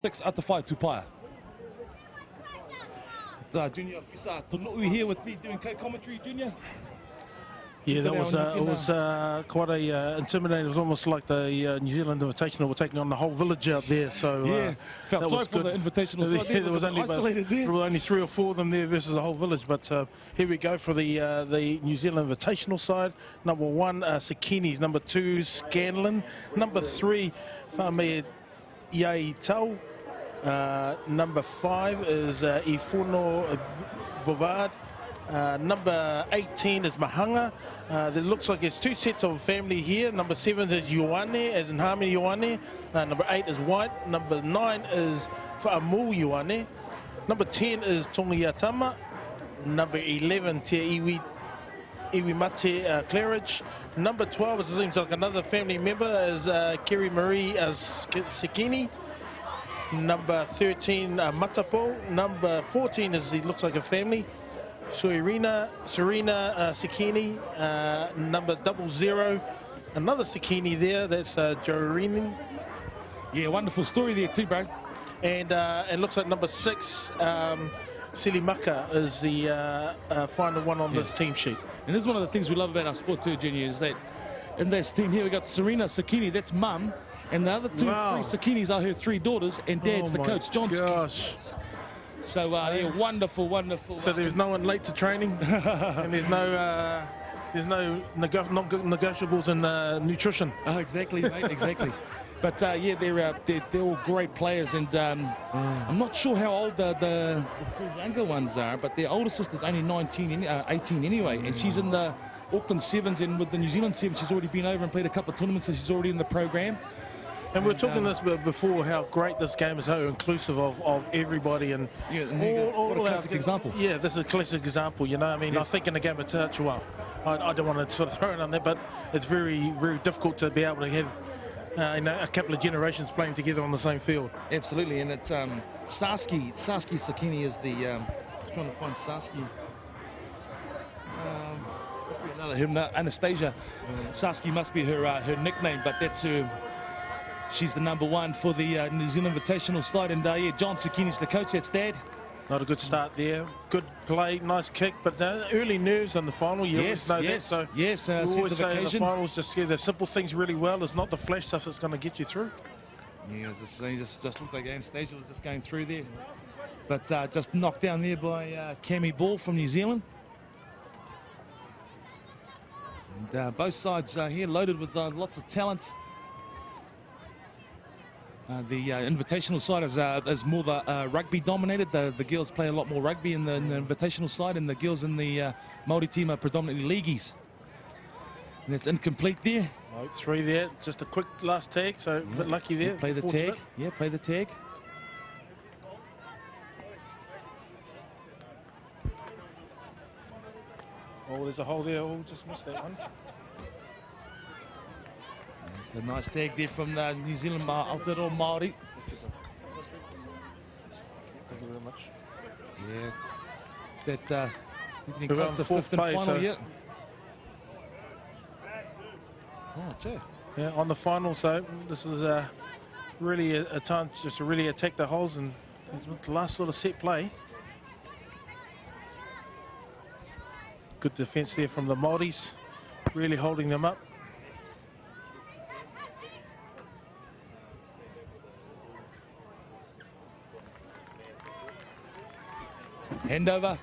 6 at the 5 to Paia. Junior Fisa Tunui here with me doing co-commentary, Junior. Yeah, that was quite a intimidating. It was almost like the New Zealand Invitational were taking on the whole village out there. So yeah, felt that sorry was for good. the Invitational side. There was only 3 or 4 of them there versus the whole village. But here we go for the New Zealand Invitational side. Number 1, Sakini's. Number 2, Scanlon. Number 3, Whamea Yai Tau. Number 5 is Ifono Bovard. Number 18 is Mahanga. There looks like there's 2 sets of family here. Number 7 is Ioane, as in Harmony Ioane. Number 8 is White. Number 9 is Whaamu Ioane. Number 10 is Tongiatama. Number 11, Te Iwimate Claridge. Number 12, it seems like another family member, is Kerry Marie Sekini. Number 13, Matapo. Number 14 is, he looks like a family, Serena Sekini. Number 00, another Sekini there, that's Jorini. Yeah, wonderful story there too, bro. And it looks like number 6, Silimaka, is the final one on this team sheet. And this is one of the things we love about our sport too, Junior, is that in this team here we got Serena Sekini, that's mum. And the other 3 Sekinis are her 3 daughters, and Dad's the coach, John. Gosh. So, yeah, wonderful. So there's no one late to training, and there's no negotiables in nutrition. Oh, exactly, mate, exactly. But yeah, they're all great players, and I'm not sure how old the 2 younger ones are, but their older sister's only 18 anyway, and she's in the Auckland Sevens, and with the New Zealand Sevens, she's already been over and played a couple of tournaments, so she's already in the program. And we were talking this before, how great this game is, how inclusive of everybody, and what a classic example. Yeah, this is a classic example, you know. I mean, I think in the game of touch, well, I don't want to sort of throw it on there, but it's very, very difficult to be able to have a couple of generations playing together on the same field. Absolutely, and it's Sasaki Sakini is the. Just trying to find Sasaki. Must be another Anastasia. Sasaki must be her nickname, but that's her. She's the number 1 for the New Zealand Invitational side, and yeah, John Sakini's the coach. That's Dad. Not a good start there. Good play, nice kick, but early nerves in the final. You always know that. So we always say in the finals, just the simple things really well. It's not the flash stuff that's going to get you through. Yeah, just looked like Anastasia was just going through there, but just knocked down there by Cami Ball from New Zealand. And both sides here loaded with lots of talent. The Invitational side is more the rugby dominated. The girls play a lot more rugby in the Invitational side, and the girls in the Māori team are predominantly leagueies. And it's incomplete there. 3 there, just a quick last tag, so a bit lucky there. Play the tag. Yeah, play the tag. Oh, there's a hole there. Oh, just missed that one. A nice tag there from the New Zealand Aotearoa Māori. Thank you very much. Yeah, that getting close to 5th and final yet. Oh, gee. Yeah, on the final, so this is really a time just to really attack the holes, and the last sort of set play. Good defence there from the Māoris, really holding them up. Handover.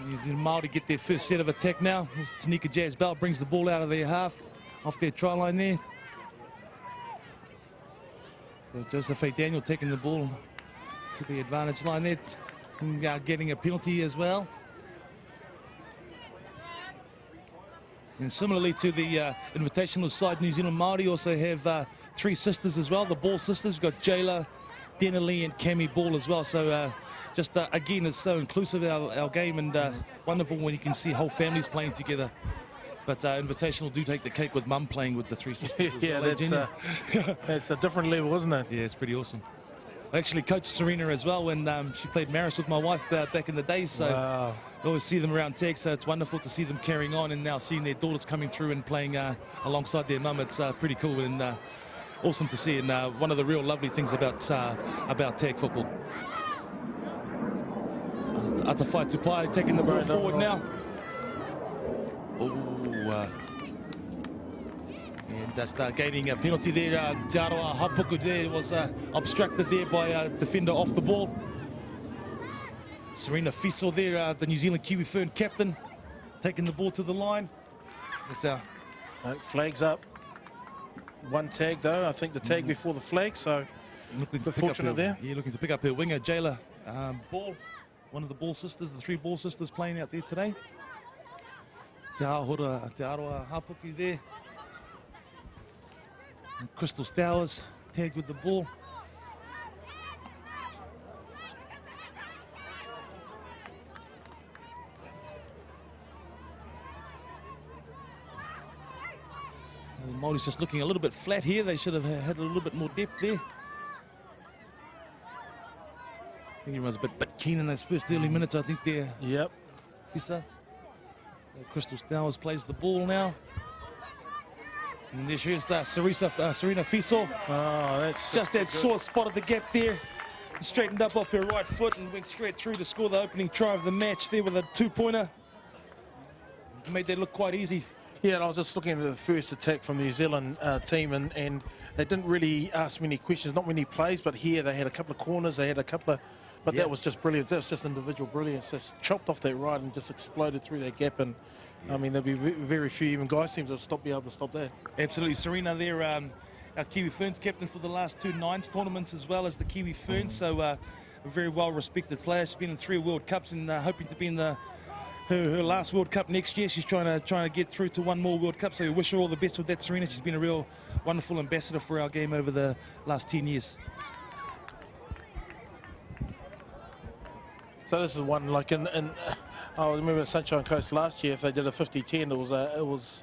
New Zealand Māori get their first set of attack now. Tanika Jazz Bell brings the ball out of their half, off their try line there. So Joseph A. Daniel taking the ball to the advantage line there, and, getting a penalty as well. And similarly to the Invitational side, New Zealand Māori also have 3 sisters as well, the Ball sisters. We've got Jayla, Denali and Cami Ball as well. So just again, it's so inclusive our game, and wonderful when you can see whole families playing together. But Invitational do take the cake with mum playing with the 3 sisters. Yeah, that's a different level, isn't it? Yeah, it's pretty awesome. I actually coached Serena as well when she played Maris with my wife back in the day. So I always see them around tag, so it's wonderful to see them carrying on, and now seeing their daughters coming through and playing alongside their mum. It's pretty cool, and awesome to see, and one of the real lovely things about tag football. Atawhai Tupai taking the ball forward now. And just gaining a penalty there. Te Aroha Hapuku there was obstructed there by a defender off the ball. Serena Fiso there, the New Zealand Kiwi Fern captain, taking the ball to the line. Flags up. One tag though, I think the tag before the flag, so fortunate there. Yeah, looking to pick up her winger, Jayla Ball. One of the Ball sisters, the 3 Ball sisters playing out there today. Te Aroha Hapuku there. And Crystal Stowers tagged with the ball. And Māori's just looking a little bit flat here. They should have had a little bit more depth there. I think everyone's a bit keen in those first early minutes, I think there. Yep. Fisa. Crystal Stowers plays the ball now. And there she is, Serena Fiso. Oh, that's just that sore spot at the gap there. Straightened up off her right foot and went straight through to score the opening try of the match there with a 2-pointer. Made that look quite easy. Yeah, and I was just looking at the first attack from the New Zealand team, and they didn't really ask many questions, not many plays, but here they had a couple of corners, they had a couple of, but that was just brilliant. That was just individual brilliance. Just chopped off that right and just exploded through that gap. And I mean, there'll be very few even guys teams that be able to stop that. Absolutely, Serena there, our Kiwi Ferns captain for the last 2 Nines tournaments, as well as the Kiwi Ferns. So a very well respected player. She's been in 3 World Cups and hoping to be in her last World Cup next year. She's trying to get through to 1 more World Cup, so we wish her all the best with that, Serena. She's been a real wonderful ambassador for our game over the last 10 years. So this is one like I remember at Sunshine Coast last year, if they did a 50-10, it was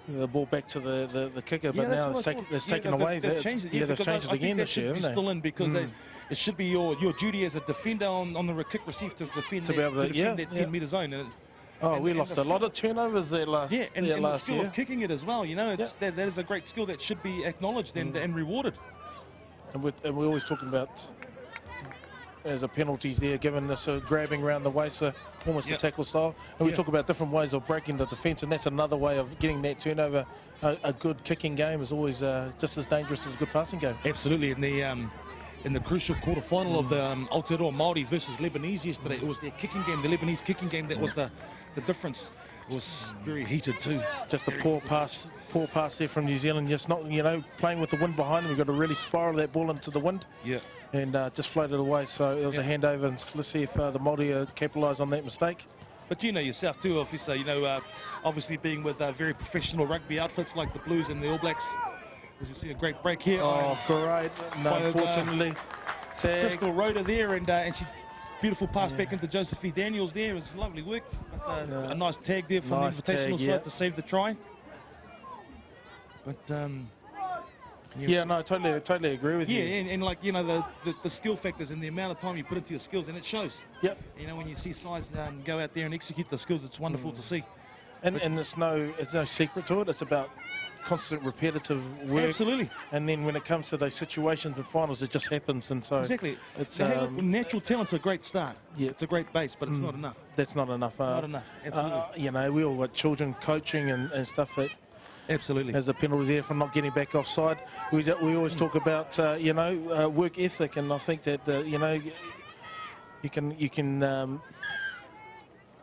the ball back to the kicker, but now it's taken away. They've changed it, they've changed it again this year, haven't they? Still in because it should be your duty as a defender on the kick receive to defend that 10-metre zone. We lost a lot of turnovers there last year. And the skill of kicking it as well, you know, that is a great skill that should be acknowledged and rewarded. And we're always talking about as a penalties there, given this grabbing around the waist, almost a tackle style. And we talk about different ways of breaking the defence, and that's another way of getting that turnover. A good kicking game is always just as dangerous as a good passing game. Absolutely. In the crucial quarter-final of the Aotearoa Māori versus Lebanese yesterday, it was their kicking game, the Lebanese kicking game, that was the difference. It was very heated too. Just a poor pass there from New Zealand. Just not, playing with the wind behind them. We've got to really spiral that ball into the wind. Yeah. And just floated away. So it was a handover, and let's see if the Māori capitalise on that mistake. But you know yourself too, officer. Obviously being with very professional rugby outfits like the Blues and the All Blacks. As you see a great break here. Oh, great! No, unfortunately, Crystal Rhoda there, and she. Beautiful pass back into Josephine Daniels there. It was lovely work. But, a nice tag there from the invitational side to save the try. But no, I totally agree with you. Yeah, and like the skill factors and the amount of time you put into your skills, and it shows. Yep. When you see sides go out there and execute the skills, it's wonderful to see. And there's no secret to it. It's about constant repetitive work. Absolutely. And then when it comes to those situations and finals, it just happens. And so exactly. It's natural talent's a great start. Yeah. It's a great base, but it's not enough. That's not enough. Not enough. Absolutely. We all got children coaching and stuff that. Absolutely. There's a penalty there for not getting back offside. We always talk about work ethic, and I think that you can.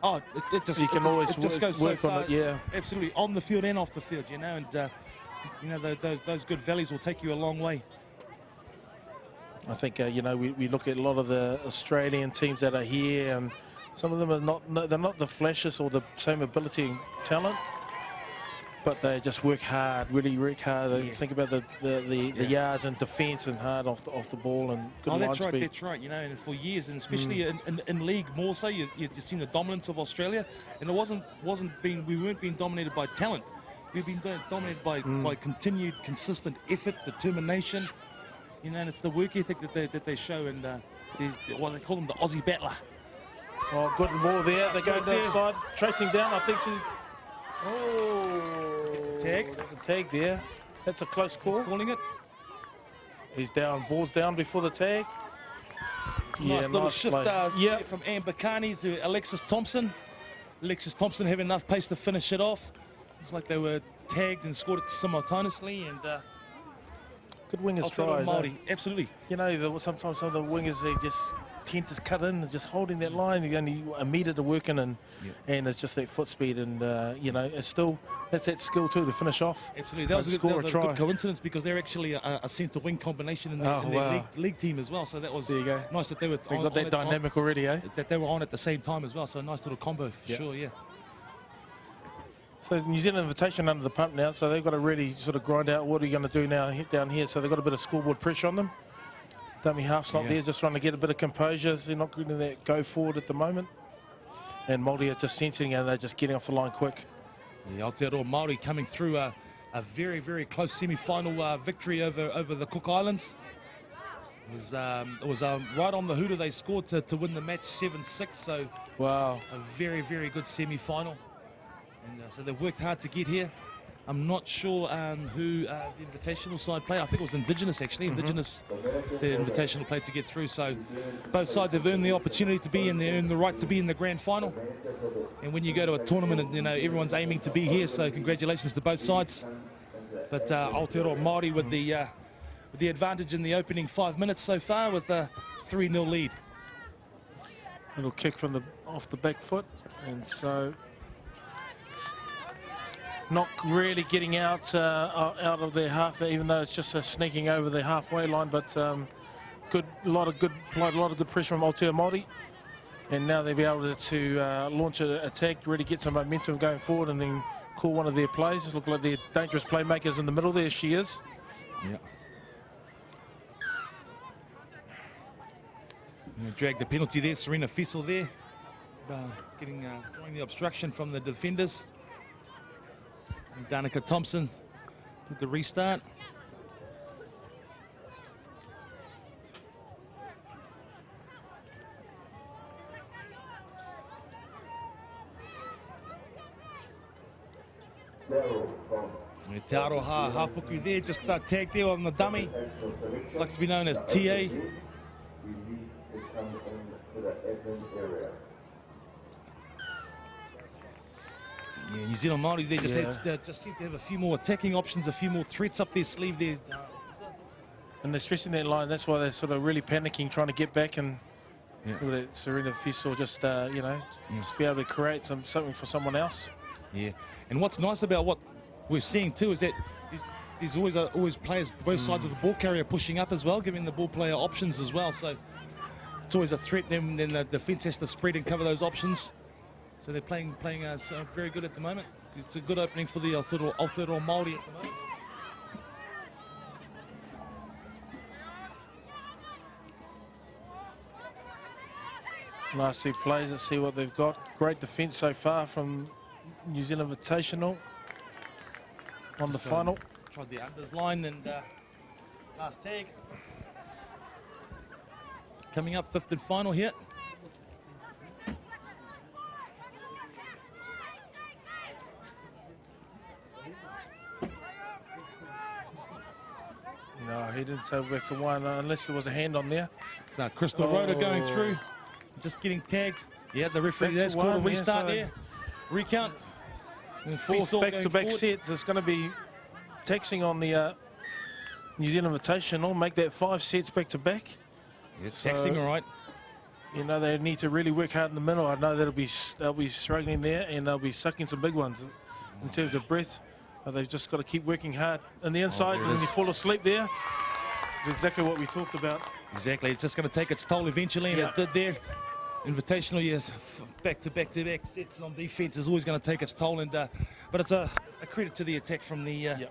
It just always goes work so far, on it, yeah. Absolutely, on the field and off the field, and those good valleys will take you a long way. I think we look at a lot of the Australian teams that are here, and some of them are they're not the flashiest or the same ability and talent, but they just work hard, really work hard. They think about the yards and defence and hard off the ball and good line speed. That's right. And for years, and especially in league more so, you've seen the dominance of Australia, and we weren't being dominated by talent. We've been dominated by continued, consistent effort, determination. And it's the work ethic that they show, and what they call them, the Aussie battler. Oh, good ball there. They're going down the side, tracing down. I think she's. Tag. There's a tag there. That's a close call. Calling it. He's down, ball's down before the tag. Nice little shift yeah. from Amber Carney to Alexis Thompson. Alexis Thompson having enough pace to finish it off. Looks like they were tagged and scored it simultaneously. And good wingers tries. Absolutely. You know, sometimes some of the wingers, they just tend to cut in and just holding that line. You only a metre to work in, and it's just that foot speed. And you know, it's still that's that skill too to finish off. Absolutely, that was a good coincidence because they're actually a centre wing combination in their league team as well. So that was nice that they were. They got that dynamic already, eh? That they were on at the same time as well. So a nice little combo for sure, yeah. So New Zealand Invitation under the pump now, so they've got to really sort of grind out what are you going to do now down here. So they've got a bit of scoreboard pressure on them. Dummy half's not there, just trying to get a bit of composure. They're not getting that go forward at the moment. And Māori are just sensing and they're just getting off the line quick. The Aotearoa Māori coming through a very, very close semi-final victory over the Cook Islands. It was right on the hooter they scored to win the match 7-6. So wow, a very, very good semi-final. And so they've worked hard to get here. I'm not sure who the invitational side play. I think it was Indigenous actually. Indigenous, the invitational play to get through. So both sides have earned the opportunity to be in there, earned the right to be in the grand final. And when you go to a tournament, and, you know, everyone's aiming to be here. So congratulations to both sides. But Aotearoa Māori with the advantage in the opening 5 minutes so far with a 3-0 lead. Little kick from off the back foot, and so. Not really getting out of their half, even though it's just sneaking over the halfway line. But applied a lot of good pressure from Aotearoa Māori, and now they'll be able to launch an attack, really get some momentum going forward, and then call one of their plays. Look like they're dangerous playmakers in the middle. There she is. Yeah. Drag the penalty there. Serena Fessel there, drawing the obstruction from the defenders. And Danica Thompson with the restart. Te Aroha Hapuku there, just tagged there on the dummy. Likes to be known as TA. Yeah, New Zealand Māori, they just seem to have a few more attacking options, a few more threats up their sleeve there. And they're stressing that line. That's why they're sort of really panicking, trying to get back and with that Serena Fessel just, you know, just be able to create something for someone else. Yeah, and what's nice about what we're seeing too is that there's always players both sides of the ball carrier pushing up as well, giving the ball player options as well. So it's always a threat. Then the defence has to spread and cover those options. So they're playing very good at the moment. It's a good opening for the Aotearoa Māori at the moment. Last two plays, let's see what they've got. Great defence so far from New Zealand Invitational on the final. Tried the unders line and last tag. Coming up, fifth and final here. No, he didn't say back to one unless there was a hand on there. So Crystal Rhoda going through, just getting tagged. Yeah, the referee has called a restart there. Recount. Fourth back-to-back sets. It's going to be taxing on the New Zealand Invitational. Make that 5 sets back-to-back. Yes, taxing, all right. You know, they need to really work hard in the middle. I know they'll be struggling there, and they'll be sucking some big ones in terms of breath. They've just got to keep working hard on the inside, and then you fall asleep there. It's exactly what we talked about. Exactly. It's just going to take its toll eventually, and it did there. Invitational, yes, back-to-back sets on defence is always going to take its toll, and but it's a credit to the attack from the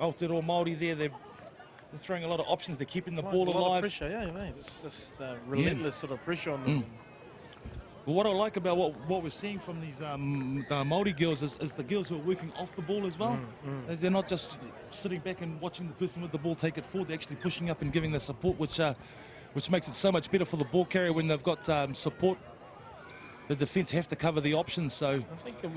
Aotearoa Māori there. They're throwing a lot of options. They're keeping the ball alive. A lot of pressure, yeah, mate. It's just relentless sort of pressure on them. Well, what I like about what we're seeing from these Māori girls is the girls who are working off the ball as well. They're not just sitting back and watching the person with the ball take it forward. They're actually pushing up and giving the support, which makes it so much better for the ball carrier when they've got support the defence have to cover the options. So I think when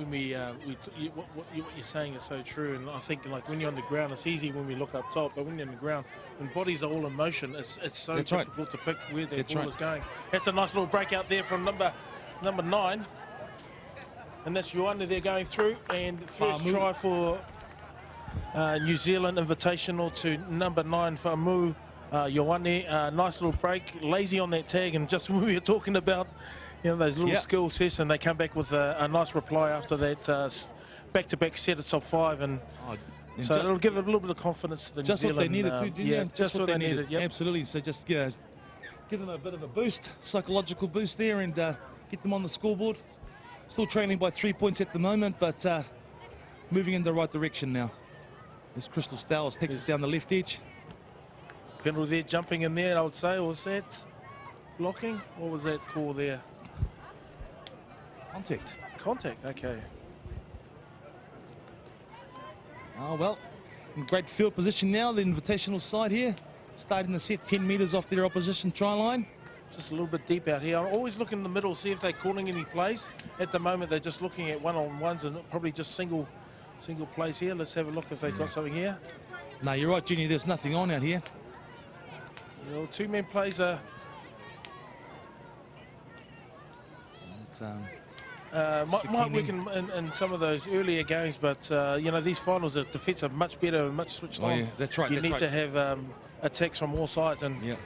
what you're saying is so true, and I think like when you're on the ground, it's easy when we look up top, but when you're on the ground, when bodies are all in motion, it's so difficult to pick where the ball is going. That's a nice little break out there from number 9, and that's Ioane there going through, and first try for New Zealand Invitational to number 9 Famu Ioane. Nice little break, lazy on that tag, and just when we were talking about, you know, those little skill tests, and they come back with a nice reply after that back-to-back set of 5, and so it'll give it a little bit of confidence to the New Zealand. What they needed to, yeah, just what they needed. Yep. Absolutely. So just give them a bit of a boost, psychological boost there, and get them on the scoreboard. Still trailing by 3 points at the moment, but moving in the right direction now. As Crystal Stowers takes it down the left edge. Penalty there, jumping in there, I would say. Was that blocking? What was that call there? Contact. Contact, okay. Oh, well, in great field position now, the invitational side here. Starting the set 10 metres off their opposition try line. Just a little bit deep out here. I'm always looking in the middle, see if they're calling any plays. At the moment, they're just looking at one-on-ones and probably just single plays here. Let's have a look if they've got something here. No, you're right, Junior. There's nothing on out here. You know, two-man plays are... might work in some of those earlier games, but you know, these finals, the defence are much better and much switched on. Yeah, that's right. You need to have attacks from all sides, and here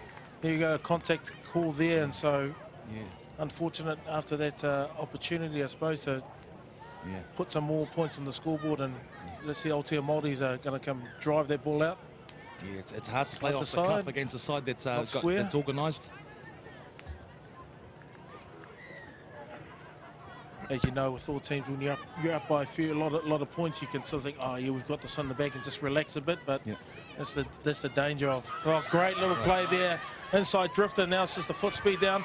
you go, a contact call there, and so unfortunate after that opportunity, I suppose, to put some more points on the scoreboard, and let's see, Aotea Māoris are going to come drive that ball out. Yeah, it's hard to play off the cuff against a side that's that's organised. As you know, with all teams, when you're up by a lot of points, you can sort of think, oh yeah, we've got this on the back, and just relax a bit. But that's the danger of. Oh, great little play there, inside drifter. Now it's just the foot speed down.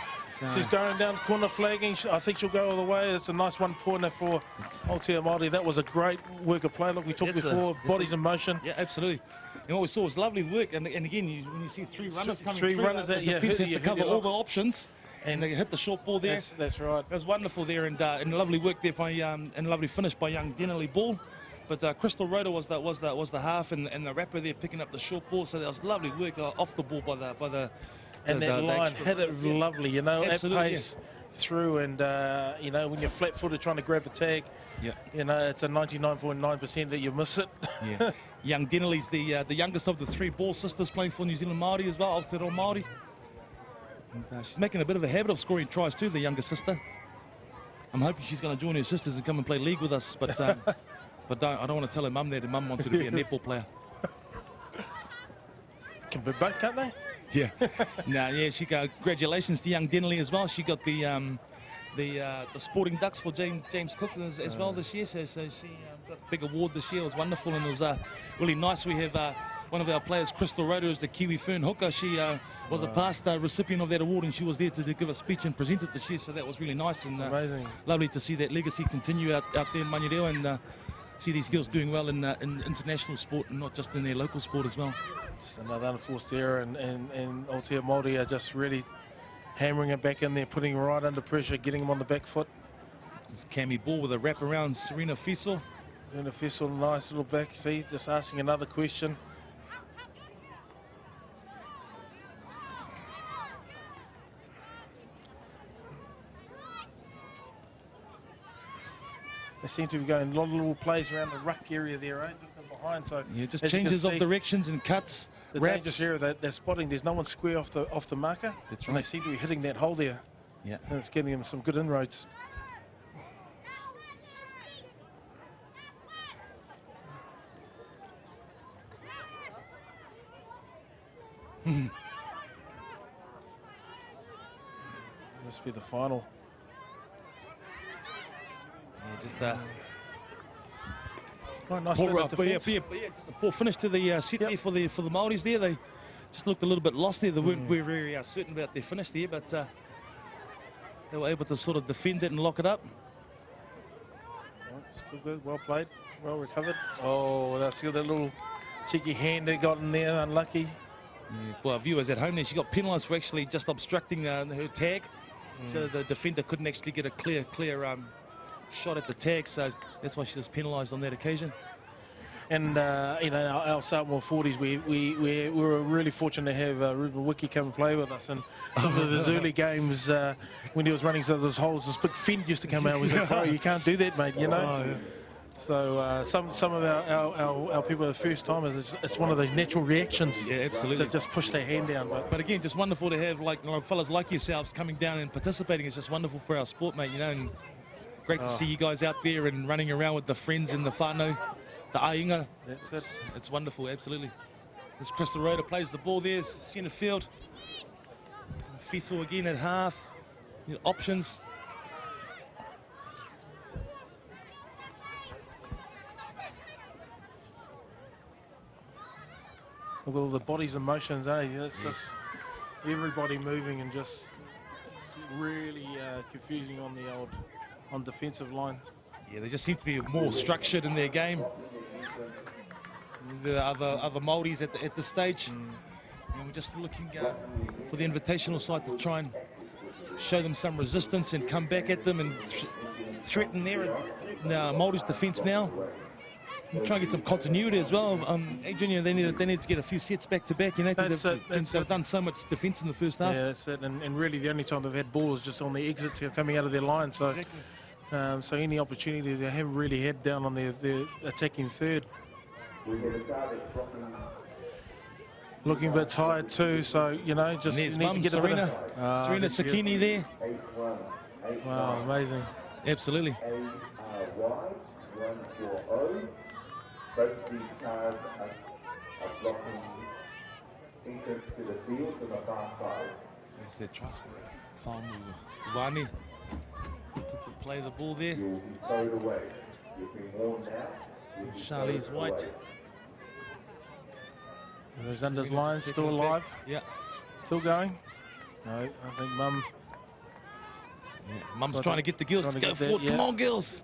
She's going down, corner flagging. I think she'll go all the way. It's a nice one-pointer for Aotea Māori. That was a great work of play. Look, we talked before, bodies in motion. Yeah, absolutely. And what we saw was lovely work. And again, when you see 3 runners coming through, the defence have to cover all the options. And they hit the short ball there. That's right. It was wonderful there, and lovely work there by and lovely finish by young Dennerly Ball. But Crystal Rhoda was the half, and the rapper there picking up the short ball. So that was lovely work off the ball by the and that line hit it lovely, you know, at pace through, and you know, when you're flat-footed trying to grab a tag, you know, it's a 99.9% that you miss it. Young Dennerly's the youngest of the 3 Ball sisters playing for New Zealand Māori as well, Aotearoa Māori. And, she's making a bit of a habit of scoring tries too, the younger sister. I'm hoping she's going to join her sisters and come and play league with us, but I don't want to tell her mum that. Her mum wants her to be a netball player. Can be both, can't they? Yeah. She got congratulations to young Dennerly as well. She got the sporting ducks for James Cook as well this year. So she got a big award this year. It was wonderful, and it was really nice. We have one of our players, Crystal Rhoda, is the Kiwi Fern hooker. She was a past recipient of that award, and she was there to give a speech and present it this year. So that was really nice and amazing. Lovely to see that legacy continue out there in Manurewa, and see these girls doing well in international sport and not just in their local sport as well. Just another unforced error, and Aotea Māori are just really hammering it back in there, putting them right under pressure, getting them on the back foot. It's Cammy Ball with a wrap around Serena Fessel. Serena Fessel, nice little back. See, just asking another question. They seem to be going a lot of little plays around the ruck area there, right? Just in behind. So just changes of directions and cuts. The dangerous area they're spotting. There's no one square off the marker. That's and right. They seem to be hitting that hole there. Yeah. And it's getting them some good inroads. Must be the final. Quite nice poor finish to the set there for the Māoris there. They just looked a little bit lost there. They weren't very certain about their finish there, but they were able to sort of defend it and lock it up. Still good, well played, well recovered. Oh, that's got that little cheeky hand they got in there, unlucky. For our viewers at home there, she got penalised for actually just obstructing her tag. So the defender couldn't actually get a clear shot at the tag, so that's why she was penalised on that occasion. And you know, our Southmore 40s, we were really fortunate to have Ruben Wiki come and play with us. And some of his early games, when he was running to those holes, this big fin used to come out. We said, "Bro, you can't do that, mate," you know. Oh, yeah. So some of our people are the first timers. It's one of those natural reactions. Yeah, absolutely. To just push their hand down. But again, just wonderful to have fellas like yourselves coming down and participating. It's just wonderful for our sport, mate. You know, and great to see you guys out there and running around with the friends and the whānau, the ainga. It's wonderful, absolutely. This Crystal Rhoda plays the ball there, centre field. Fiso again at half. You know, options. With all the bodies and motions, it's just everybody moving and just really confusing on the on defensive line. Yeah, they just seem to be more structured in their game. The other Māoris at this stage. And we're just looking for the invitational side to try and show them some resistance and come back at them and threaten their Māori's defence now. We'll try and get some continuity as well. Adrian, they need to get a few sets back to back, you know, because they've done so much defence in the first half. Yeah, that's it. And really the only time they've had ball is just on the exits here coming out of their line. So, exactly. So any opportunity they haven't really had down on their attacking third. Looking a bit tired too, so you know, just need to get Serena. Serena Sakini there. Wow, amazing. Absolutely. Both these cars are blocking entrance to the field on the far side. That's their trust. Wani play the ball there. You'll be towed away. You've been warned now. Charlie's White. Those unders lines still alive? Yeah. Still going? No, I think Mum. Yeah, Mum's trying to get the girls to go forward. Come on, girls.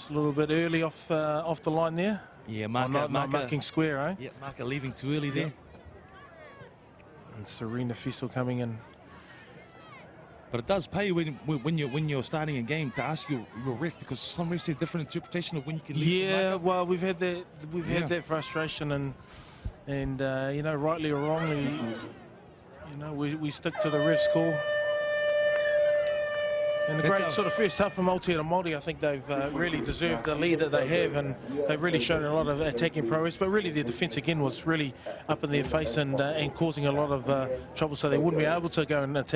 A little bit early off the line there. Yeah, not marking square, eh? Yeah, Marker leaving too early there. And Serena Fiso coming in. But it does pay when you're starting a game to ask your ref, because some refs have different interpretation of when you can leave. Yeah, well, we've had that frustration, and you know, rightly or wrongly, you know, we stick to the ref's call. And a great sort of first half for Māori. I think they've really deserved the lead that they have, and they've really shown a lot of attacking prowess. But really, their defence again was really up in their face and causing a lot of trouble, so they wouldn't be able to go and attack.